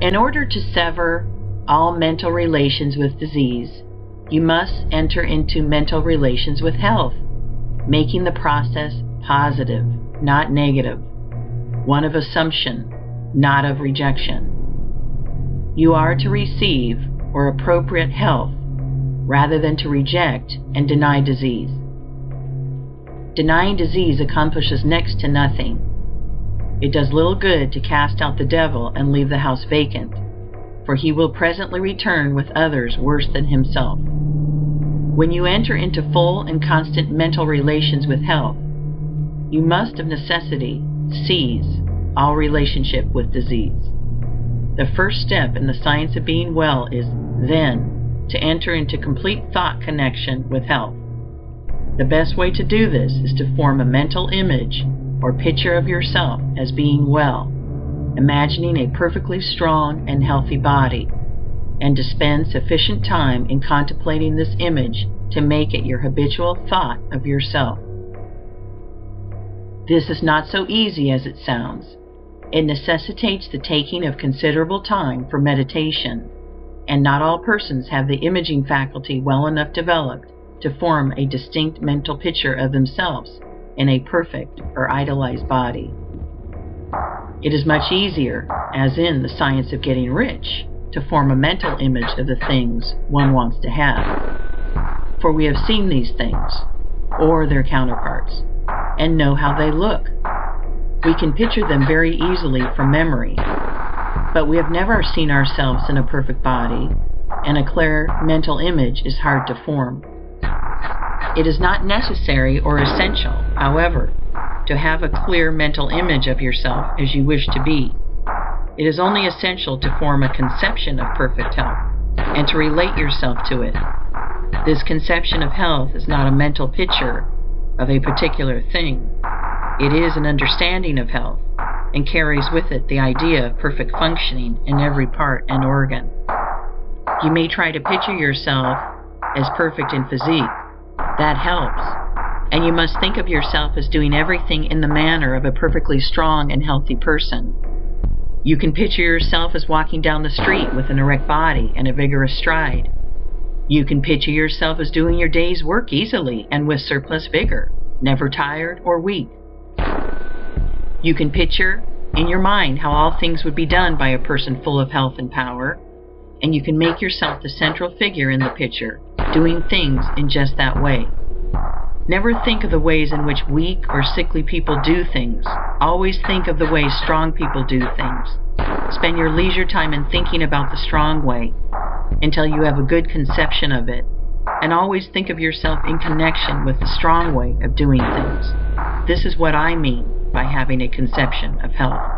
In order to sever all mental relations with disease, you must enter into mental relations with health, making the process positive, not negative, one of assumption, not of rejection. You are to receive or appropriate health rather than to reject and deny disease. Denying disease accomplishes next to nothing. It does little good to cast out the devil and leave the house vacant, for he will presently return with others worse than himself. When you enter into full and constant mental relations with health, you must of necessity cease all relationship with disease. The first step in the science of being well is, then, to enter into complete thought connection with health. The best way to do this is to form a mental image or picture of yourself as being well, imagining a perfectly strong and healthy body, and to spend sufficient time in contemplating this image to make it your habitual thought of yourself. This is not so easy as it sounds. It necessitates the taking of considerable time for meditation, and not all persons have the imaging faculty well enough developed to form a distinct mental picture of themselves in a perfect or idealized body. It is much easier, as in the science of getting rich, to form a mental image of the things one wants to have, for we have seen these things, or their counterparts, and know how they look. We can picture them very easily from memory, but we have never seen ourselves in a perfect body, and a clear mental image is hard to form. It is not necessary or essential, however, to have a clear mental image of yourself as you wish to be. It is only essential to form a conception of perfect health and to relate yourself to it. This conception of health is not a mental picture of a particular thing. It is an understanding of health and carries with it the idea of perfect functioning in every part and organ. You may try to picture yourself as perfect in physique. That helps. And you must think of yourself as doing everything in the manner of a perfectly strong and healthy person. You can picture yourself as walking down the street with an erect body and a vigorous stride. You can picture yourself as doing your day's work easily and with surplus vigor, never tired or weak. You can picture in your mind how all things would be done by a person full of health and power, and you can make yourself the central figure in the picture, doing things in just that way. Never think of the ways in which weak or sickly people do things. Always think of the way strong people do things. Spend your leisure time in thinking about the strong way until you have a good conception of it, and always think of yourself in connection with the strong way of doing things. This is what I mean by having a conception of health.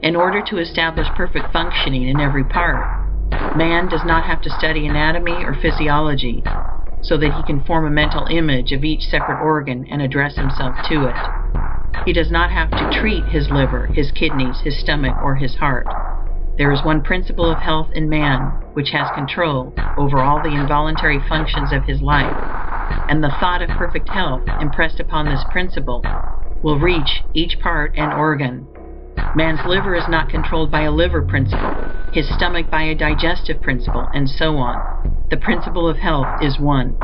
In order to establish perfect functioning in every part, man does not have to study anatomy or physiology so that he can form a mental image of each separate organ and address himself to it. He does not have to treat his liver, his kidneys, his stomach, or his heart. There is one principle of health in man which has control over all the involuntary functions of his life, and the thought of perfect health impressed upon this principle will reach each part and organ. Man's liver is not controlled by a liver principle, his stomach by a digestive principle, and so on. The principle of health is one.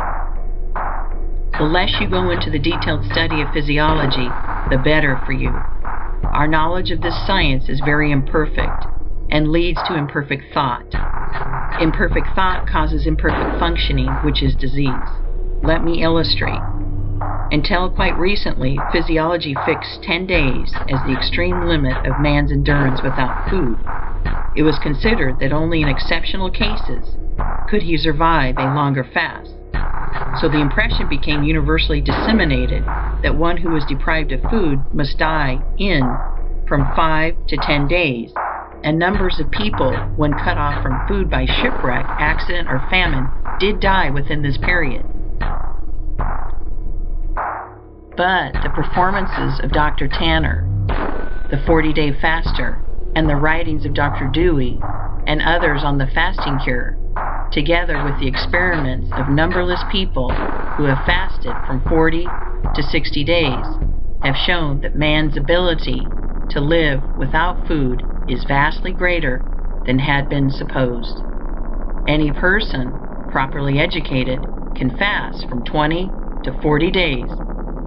The less you go into the detailed study of physiology, the better for you. Our knowledge of this science is very imperfect and leads to imperfect thought. Imperfect thought causes imperfect functioning, which is disease. Let me illustrate. Until quite recently, physiology fixed 10 days as the extreme limit of man's endurance without food. It was considered that only in exceptional cases could he survive a longer fast. So the impression became universally disseminated that one who was deprived of food must die in from 5 to 10 days, and numbers of people, when cut off from food by shipwreck, accident, or famine, did die within this period. But the performances of Dr. Tanner, the 40-day faster, and the writings of Dr. Dewey and others on the fasting cure, together with the experiments of numberless people who have fasted from 40 to 60 days, have shown that man's ability to live without food is vastly greater than had been supposed. Any person, properly educated, can fast from 20 to 40 days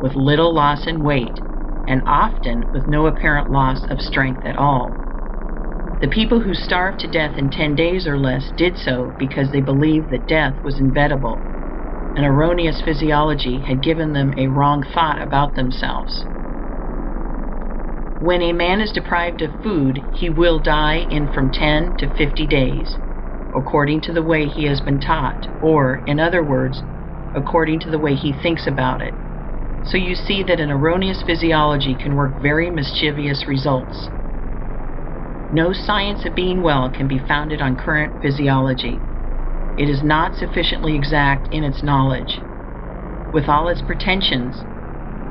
with little loss in weight, and often with no apparent loss of strength at all. The people who starved to death in 10 days or less did so because they believed that death was inevitable. An erroneous physiology had given them a wrong thought about themselves. When a man is deprived of food, he will die in from 10 to 50 days, according to the way he has been taught, or, in other words, according to the way he thinks about it. So you see that an erroneous physiology can work very mischievous results. No science of being well can be founded on current physiology. It is not sufficiently exact in its knowledge. With all its pretensions,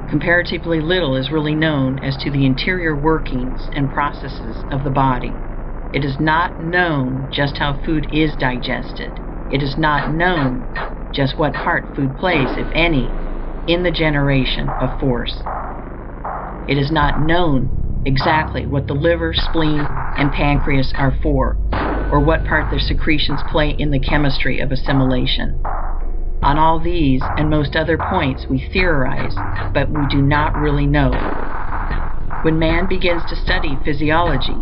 comparatively little is really known as to the interior workings and processes of the body. It is not known just how food is digested. It is not known just what part food plays, if any, in the generation of force. It is not known exactly what the liver, spleen, and pancreas are for, or what part their secretions play in the chemistry of assimilation. On all these and most other points we theorize, but we do not really know. When man begins to study physiology,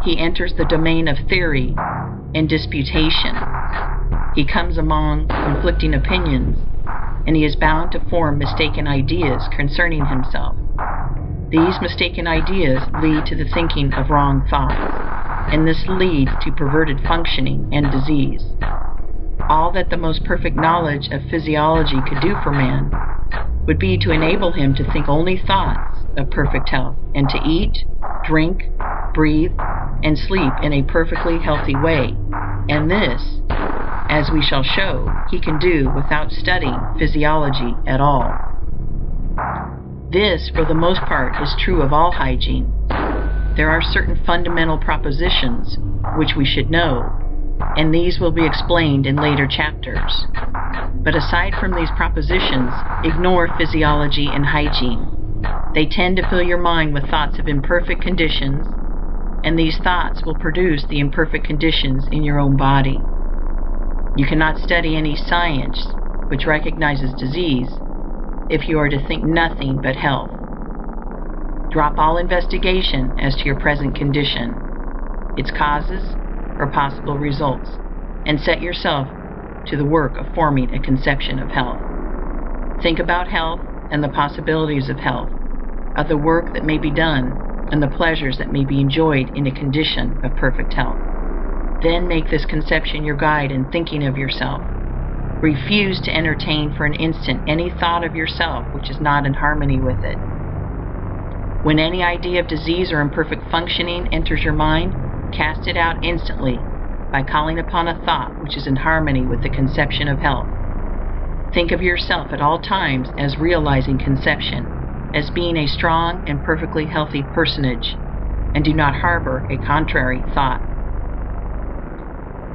he enters the domain of theory and disputation. He comes among conflicting opinions, and he is bound to form mistaken ideas concerning himself. These mistaken ideas lead to the thinking of wrong thoughts, and this leads to perverted functioning and disease. All that the most perfect knowledge of physiology could do for man would be to enable him to think only thoughts of perfect health, and to eat, drink, breathe, and sleep in a perfectly healthy way. And this, as we shall show, he can do without studying physiology at all. This, for the most part, is true of all hygiene. There are certain fundamental propositions which we should know, and these will be explained in later chapters. But aside from these propositions, ignore physiology and hygiene. They tend to fill your mind with thoughts of imperfect conditions, and these thoughts will produce the imperfect conditions in your own body. You cannot study any science which recognizes disease if you are to think nothing but health. Drop all investigation as to your present condition, its causes, or possible results, and set yourself to the work of forming a conception of health. Think about health and the possibilities of health, of the work that may be done, and the pleasures that may be enjoyed in a condition of perfect health. Then make this conception your guide in thinking of yourself. Refuse to entertain for an instant any thought of yourself which is not in harmony with it. When any idea of disease or imperfect functioning enters your mind, cast it out instantly by calling upon a thought which is in harmony with the conception of health. Think of yourself at all times as realizing conception, as being a strong and perfectly healthy personage, and do not harbor a contrary thought.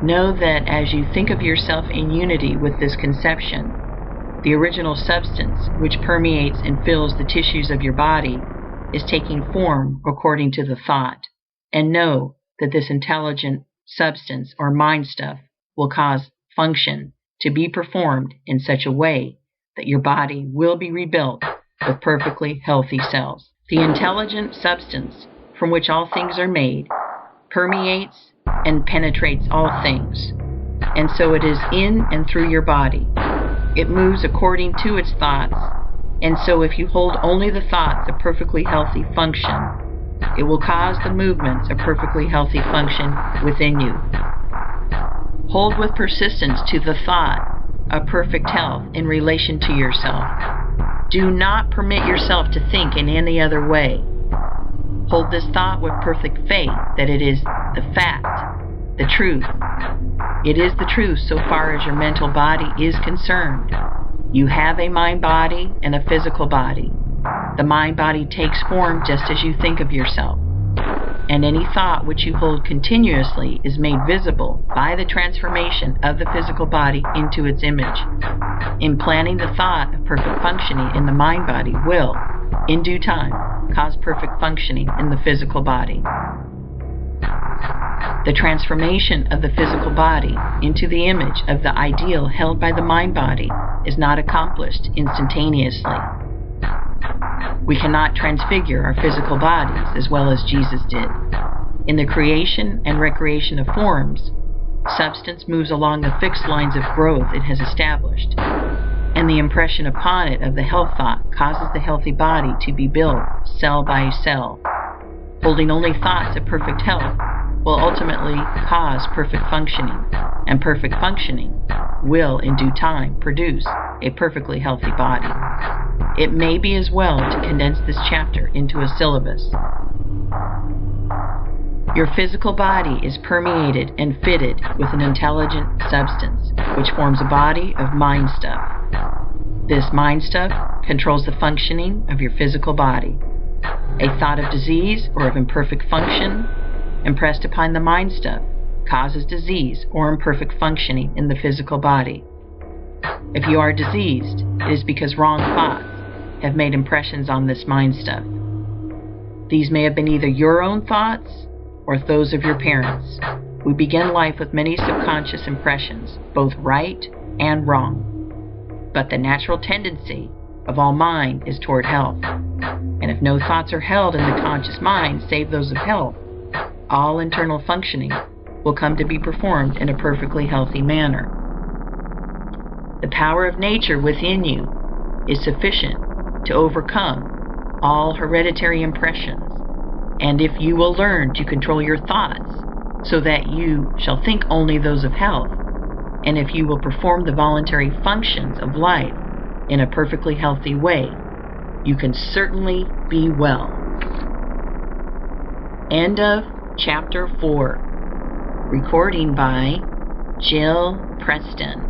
Know that as you think of yourself in unity with this conception, the original substance which permeates and fills the tissues of your body is taking form according to the thought, and know that this intelligent substance or mind stuff will cause function to be performed in such a way that your body will be rebuilt with perfectly healthy cells. The intelligent substance from which all things are made permeates and penetrates all things, and so it is in and through your body. It moves according to its thoughts, and so if you hold only the thoughts of perfectly healthy function, it will cause the movements of perfectly healthy function within you. Hold with persistence to the thought of perfect health in relation to yourself. Do not permit yourself to think in any other way. Hold this thought with perfect faith that it is the fact, the truth. It is the truth so far as your mental body is concerned. You have a mind body and a physical body. The mind body takes form just as you think of yourself, and any thought which you hold continuously is made visible by the transformation of the physical body into its image. Implanting the thought of perfect functioning in the mind body will, in due time, cause perfect functioning in the physical body. The transformation of the physical body into the image of the ideal held by the mind body is not accomplished instantaneously. We cannot transfigure our physical bodies as well as Jesus did. In the creation and recreation of forms, substance moves along the fixed lines of growth it has established, and the impression upon it of the health thought causes the healthy body to be built cell by cell. Holding only thoughts of perfect health will ultimately cause perfect functioning, and perfect functioning will in due time produce a perfectly healthy body. It may be as well to condense this chapter into a syllabus. Your physical body is permeated and fitted with an intelligent substance, which forms a body of mind stuff. This mind stuff controls the functioning of your physical body. A thought of disease or of imperfect function impressed upon the mind stuff causes disease or imperfect functioning in the physical body. If you are diseased, it is because wrong thoughts have made impressions on this mind stuff. These may have been either your own thoughts or those of your parents. We begin life with many subconscious impressions, both right and wrong. But the natural tendency of all mind is toward health. And if no thoughts are held in the conscious mind save those of health, all internal functioning will come to be performed in a perfectly healthy manner. The power of nature within you is sufficient to overcome all hereditary impressions, and if you will learn to control your thoughts so that you shall think only those of health, and if you will perform the voluntary functions of life in a perfectly healthy way, you can certainly be well. End of Chapter 4. Recording by Jill Preston.